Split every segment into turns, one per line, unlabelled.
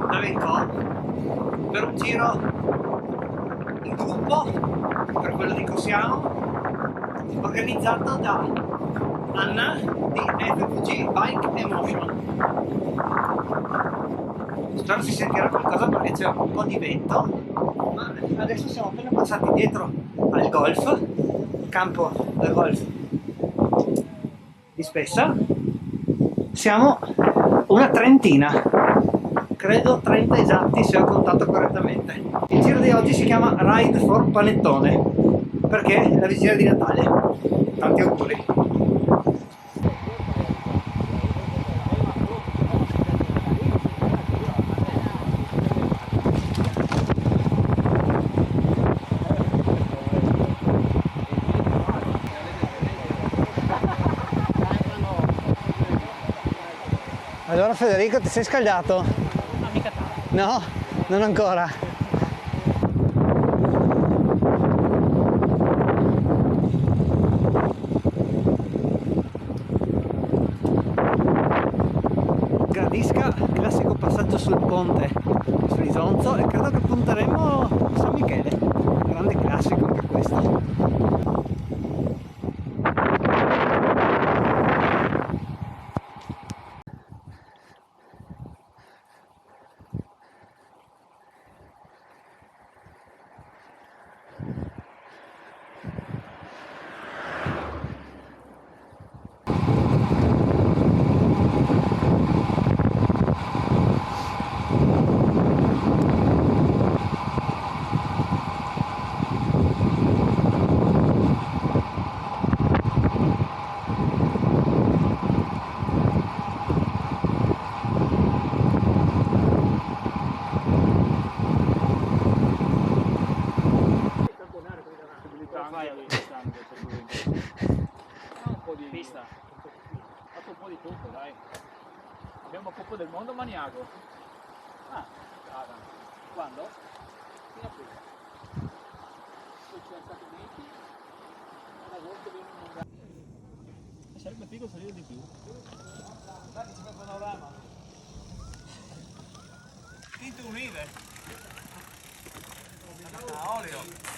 da Vencò per un giro in gruppo, per quello di Cosiano, organizzato da Anna di FVG Bike Emotion. Spero si sentirà qualcosa perché c'è un po' di vento, ma adesso siamo appena passati dietro al golf, campo da golf di Spessa. Siamo una trentina, credo 30 esatti se ho contato correttamente. Il giro di oggi si chiama Ride for Panettone perché è la vigilia di Natale. Tanti auguri. Allora Federico, ti sei scaldato?
No, mica tanto.
No, non ancora. Gradisca, classico passaggio sul ponte su Isonzo e credo che punteremo a San Michele. Grande classico anche questo.
Un po' di pista, fatto un po' di tutto, dai. Abbiamo Coppa del Mondo a Maniago. Ah, strada. Quando? Fino a qui. Poi ci siamo stati uniti. Ad agosto abbiamo un mondiale. Sarebbe figo salire di più. Dai, ci fa il panorama. Tinte unite. A olio.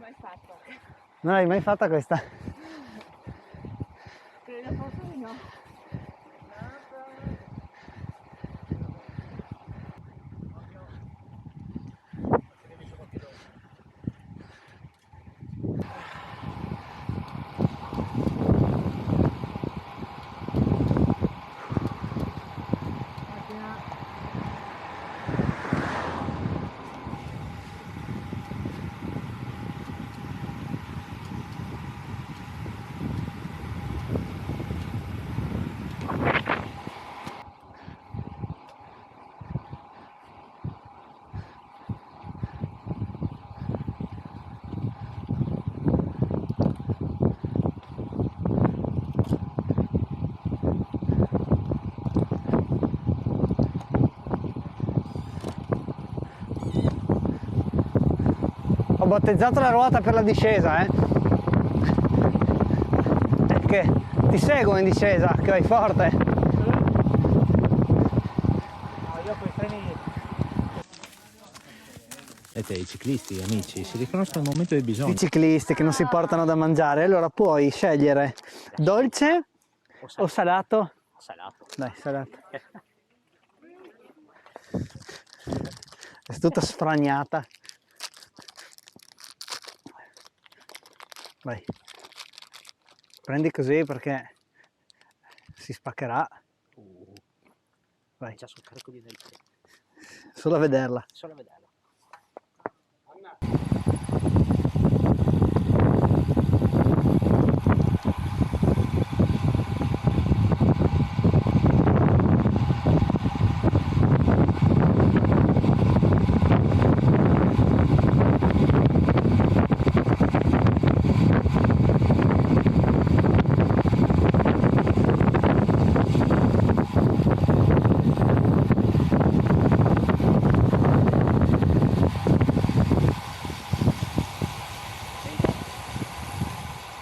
Mai fatto.
Non l'hai mai fatta questa?
Credo forse di no.
battezzato la ruota per la discesa, che ti seguo in discesa, che vai forte.
Io quei freni.
I ciclisti, amici, si riconoscono al momento del bisogno.
I ciclisti che non si portano da mangiare, allora puoi scegliere dolce o salato?
Salato.
Dai, salato. È tutta sfragnata. Vai. Prendi così perché si spaccherà. Vai.
Già sul carico di delta.
Solo a vederla.
Solo a vederla.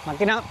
Macchina.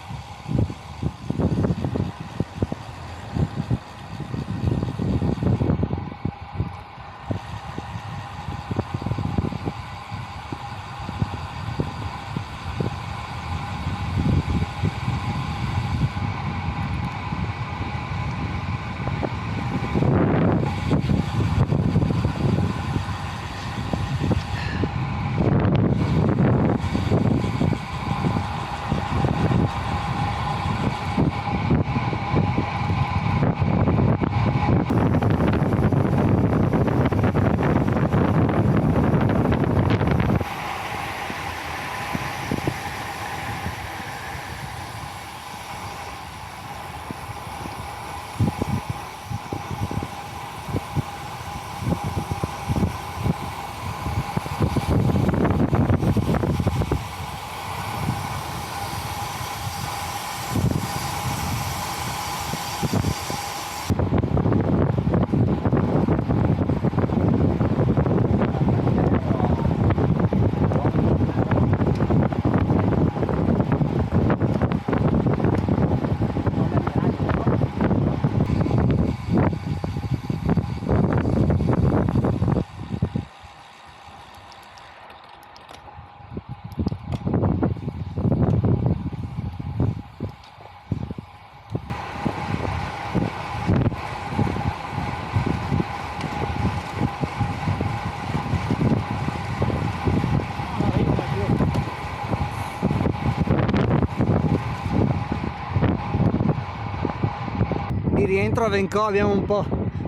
Di rientro a Vencò abbiamo un po'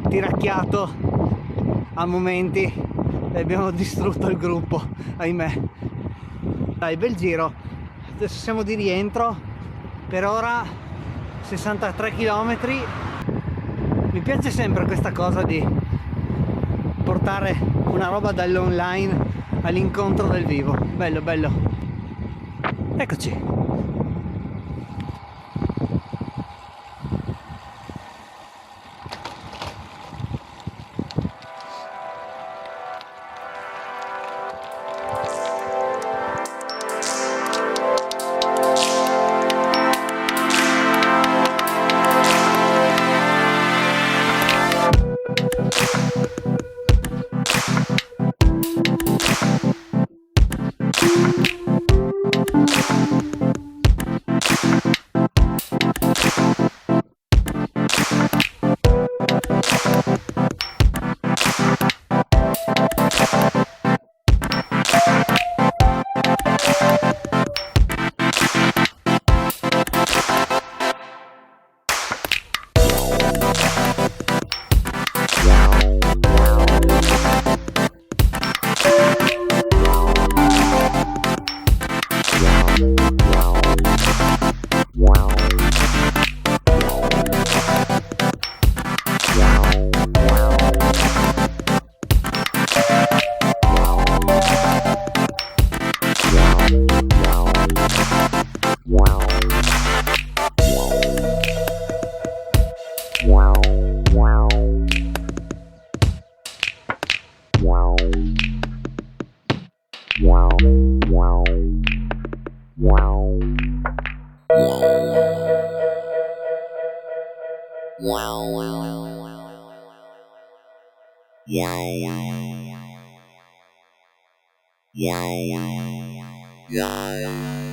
tiracchiato a momenti e abbiamo distrutto il gruppo, ahimè. Dai, bel giro. Adesso siamo di rientro, per ora 63 km. Mi piace sempre questa cosa di portare una roba dall'online all'incontro del vivo. Bello, bello. Eccoci.
Yeah.